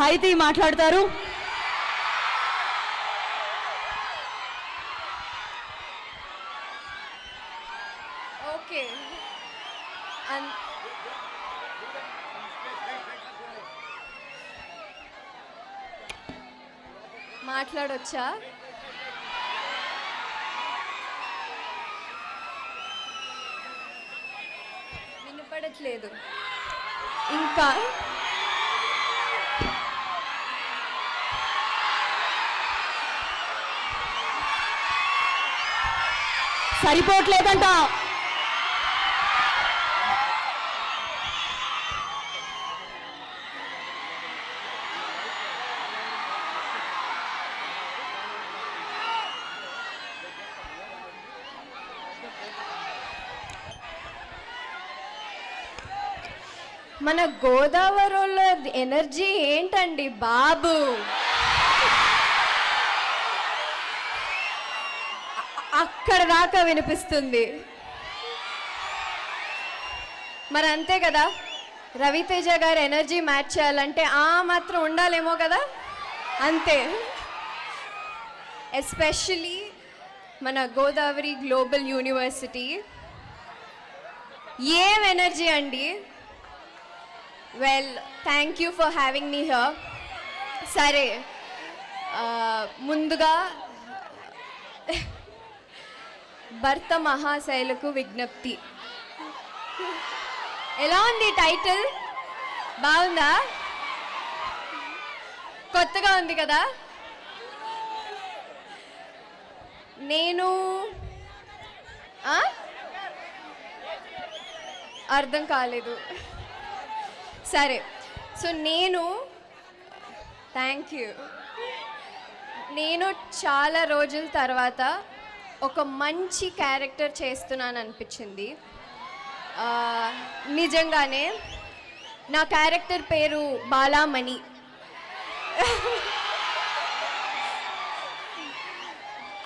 సాహితీ మాట్లాడతారు. ఓకే, మాట్లాడొచ్చా? వినపడట్లేదు ఇంకా. సరిపోవట్లేదంట. మన గోదావరిలో ఎనర్జీ ఏంటండి బాబు! అక్కడ దాకా వినిపిస్తుంది. మరి అంతే కదా, రవితేజ గారు ఎనర్జీ మ్యాచ్ చేయాలంటే ఆ మాత్రం ఉండాలేమో కదా. అంతే. ఎస్పెషలీ మన గోదావరి గ్లోబల్ యూనివర్సిటీ ఏం ఎనర్జీ అండి. Well, thank you for having me here. సరే, ముందుగా భర్త మహాశైలకు విజ్ఞప్తి. ఎలా ఉంది టైటిల్? బాగుందా? కొత్తగా ఉంది కదా. నేను అర్థం కాలేదు. సరే, సో థ్యాంక్ యూ. నేను చాలా రోజుల తర్వాత ఒక మంచి క్యారెక్టర్ చేస్తున్నాను అనిపించింది. నిజంగానే నా క్యారెక్టర్ పేరు బాలామణి.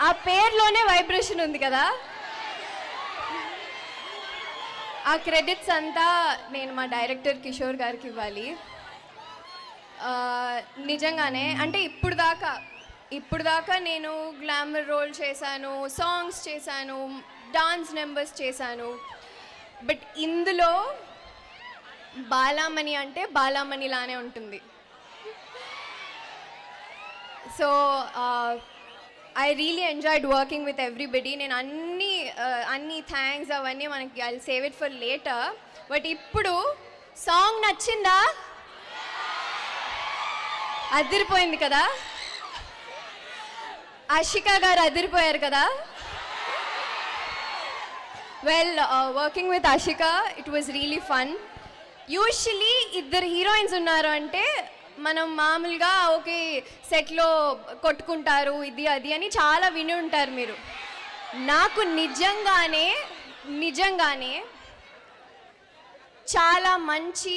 ఆ పేరులోనే వైబ్రేషన్ ఉంది కదా. ఆ క్రెడిట్స్ అంతా నేను మా డైరెక్టర్ కిషోర్ గారికి ఇవ్వాలి. నిజంగానే అంటే ఇప్పుడు దాకా నేను గ్లామర్ రోల్ చేశాను, సాంగ్స్ చేశాను, డాన్స్ నెంబర్స్ చేశాను. బట్ ఇందులో బాలామణి అంటే బాలామణిలానే ఉంటుంది. So I really enjoyed working with everybody. నేను అన్ని థ్యాంక్స్ అవన్నీ మనకి I save it for later. But ఇప్పుడు సాంగ్ నచ్చిందా? అదిరిపోయింది కదా. ఆషికా గారు అదిరిపోయారు కదా. Well, working with Ashika it was really fun. Usually ఇద్దరు హీరోయిన్స్ ఉన్నారు అంటే మనం మామూలుగా ఓకే సెట్లో కొట్టుకుంటారు ఇది అది అని చాలా విని ఉంటారు మీరు. నాకు నిజంగానే చాలా మంచి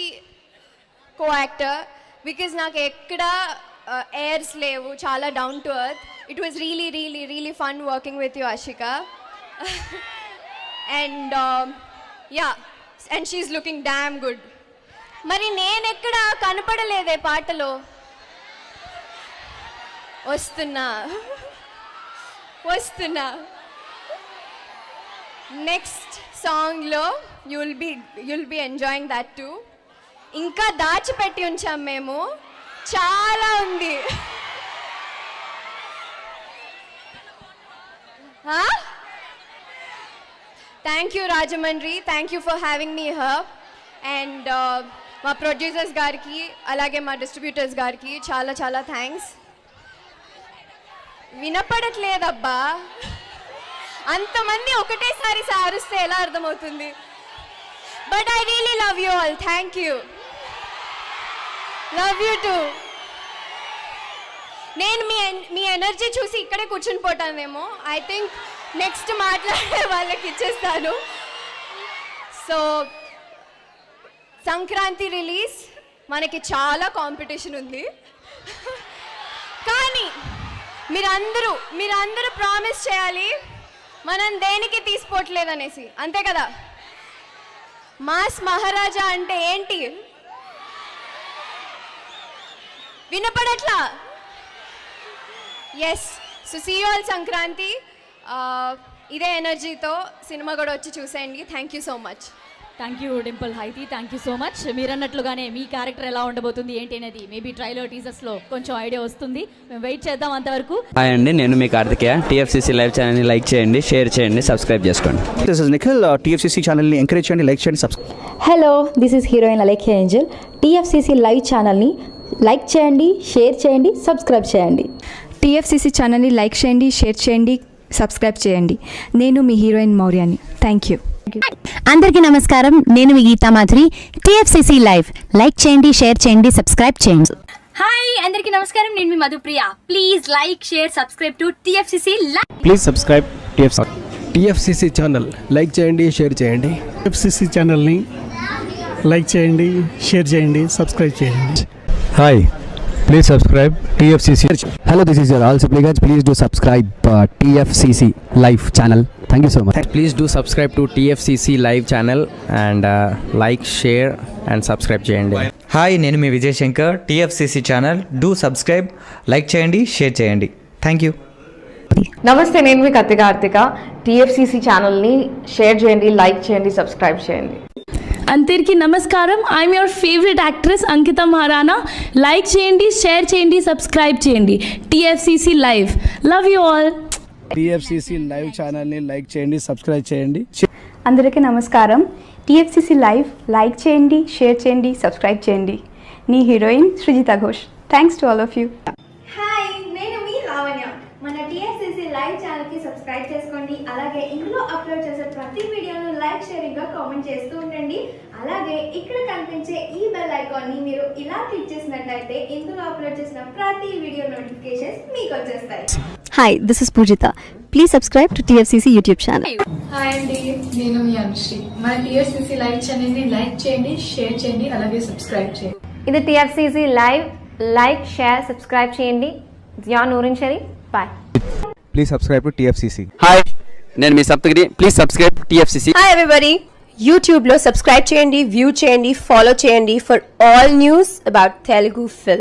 కో యాక్టర్. బికాజ్ నాకు ఎక్కడ ఎయిర్స్ లేవు, చాలా down to earth. It was really really really fun working with you Ashika. And and she's looking damn good. మరి నేనెక్కడ కనపడలేదే పాటలో. వస్తున్నా. నెక్స్ట్ సాంగ్లో you'll be enjoying that to. ఇంకా దాచిపెట్టి ఉంచాం మేము, చాలా ఉంది. Thank you Rajahmundry, thank you for having me here. And మా ప్రొడ్యూసర్స్ గారికి అలాగే మా డిస్ట్రిబ్యూటర్స్ గారికి చాలా చాలా థ్యాంక్స్. వినపడట్లేదబ్బా, అంతమంది ఒకటేసారి సారిస్తే ఎలా అర్థమవుతుంది. But I really love you all. Thank you. Love you two. నేను మీ ఎనర్జీ చూసి ఇక్కడే కూర్చుని పోతానేమో. ఐ థింక్ నెక్స్ట్ మాట్లాడే వాళ్ళకి ఇచ్చేస్తాను. సో సంక్రాంతి రిలీజ్ మనకి చాలా కాంపిటీషన్ ఉంది. కానీ మీరందరూ ప్రామిస్ చేయాలి మనం దేనికి తీసుకోవట్లేదనేసి. అంతే కదా. మాస్ మహారాజా అంటే ఏంటి? వినపడట్లా? Yes. So see you all Sankranti. ఇదే ఎనర్జీతో సినిమా కూడా వచ్చి చూసేయండి. Thank you so much. Thank you Dimple Hayathi, thank you so much. మీరు అన్నట్లుగానే మీ క్యారెక్టర్ ఎలా ఉండబోతుంది ఏంటి అనేది మేబీ ట్రైలర్ టీజర్స్లో కొంచెం ఐడియా వస్తుంది. మేము వెయిట్ చేద్దాం అంతవరకు. హాయ్ అండి, నేను మీ కార్తికేయ. టీఎఫ్సీసీ లైవ్ ఛానల్ని లైక్ చేయండి, షేర్ చేయండి, సబ్స్క్రైబ్ చేసుకోండి. This is Nikhil. టీఎఫ్సీసీ ఛానల్ని ఎంకరేజ్ చేయండి, లైక్ చేయండి, subscribe. Hello, this is heroine Alekhya angel. TFCC live ఛానల్ని లైక్ చేయండి, షేర్ చేయండి, సబ్స్క్రైబ్ చేయండి. టీఎఫ్సీసీ ఛానల్ని లైక్ చేయండి, షేర్ చేయండి, సబ్స్క్రైబ్ చేయండి. నేను మీ హీరోయిన్ మౌర్యాని. Thank you. అందరికీ నమస్కారం, నేను మీ Geetha Madhuri. TFCC live like చేయండి, షేర్ చేయండి, సబ్స్క్రైబ్ చేయండి. హాయ్ అందరికీ నమస్కారం, నేను మీ Madhupriya. Please like share subscribe to TFCC live. Please subscribe TFCC channel like చేయండి, షేర్ చేయండి. టీఎఫ్సీసీ ఛానల్ని లైక్ చేయండి, షేర్ చేయండి, సబ్స్క్రైబ్ చేయండి. Hi, please subscribe TFCC. Hello, this is your all supplicants. Please do subscribe TFCC live channel. Thank you so much. Please do subscribe to TFCC live channel and like, share and subscribe చేయండి. Hi, నేను మీ Vijay Shankar. TFCC channel do subscribe, like చేయండి, share చేయండి. Thank you. నమస్తే, నేను మీ Karthika. TFCC ఛానల్ని share చేయండి, లైక్ చేయండి, సబ్స్క్రైబ్ చేయండి. అందరికీ నమస్కారం, I'm your favourite actress Ankita Maharana. Like చేయండి, షేర్ చేయండి, సబ్స్క్రైబ్ చేయండి. TFCC live. Love you all. TFCC live ఛానల్ని లైక్ చేయండి, సబ్స్క్రైబ్ చేయండి. అందరికీ నమస్కారం, టీఎఫ్సీసీ లైవ్ లైక్ చేయండి, షేర్ చేయండి, సబ్స్క్రైబ్ చేయండి. నీ heroine Srujitha Ghosh. Thanks to all of you. Hi, నేను మీ లావణ్య. మన టీఎఫ్సీసీ లైవ్ ఛానల్కి సబ్స్క్రైబ్ చేసుకోండి. అలాగే ఇందులో అప్లోడ్ చేసే ప్రతి వీడియోను లైక్, షేరింగ్గా కామెంట్ చేస్తూ ఉండండి. అలాగే ఇక్కడ కనిపించే ఈ బెల్ ఐకాన్ని మీరు ఇలా క్లిక్ చేసినట్లయితే ఇందులో అప్లోడ్ చేసిన ప్రతి వీడియో నోటిఫికేషన్స్ మీకు వచ్చేస్తాయి. Hi, this is Pujitha. Please subscribe to TFCC YouTube channel. Hi అండి, నేను మీ అనుశ్రీ. మన టీఎఫ్సీసీ లైవ్ ఛానల్ని లైక్ చేయండి, షేర్ చేయండి, అలాగే సబ్స్క్రైబ్ చేయండి. ఇది TFCC live. Like share subscribe చేయండి. Zia Noorin Shari. Bye. Please subscribe to TFCC. హాయ్, నేను మీ Saptagiri. Please subscribe TFCC. Hi everybody, యూట్యూబ్లో సబ్స్క్రైబ్ చేయండి, వ్యూ చేయండి, ఫాలో చేయండి for all news about Telugu film.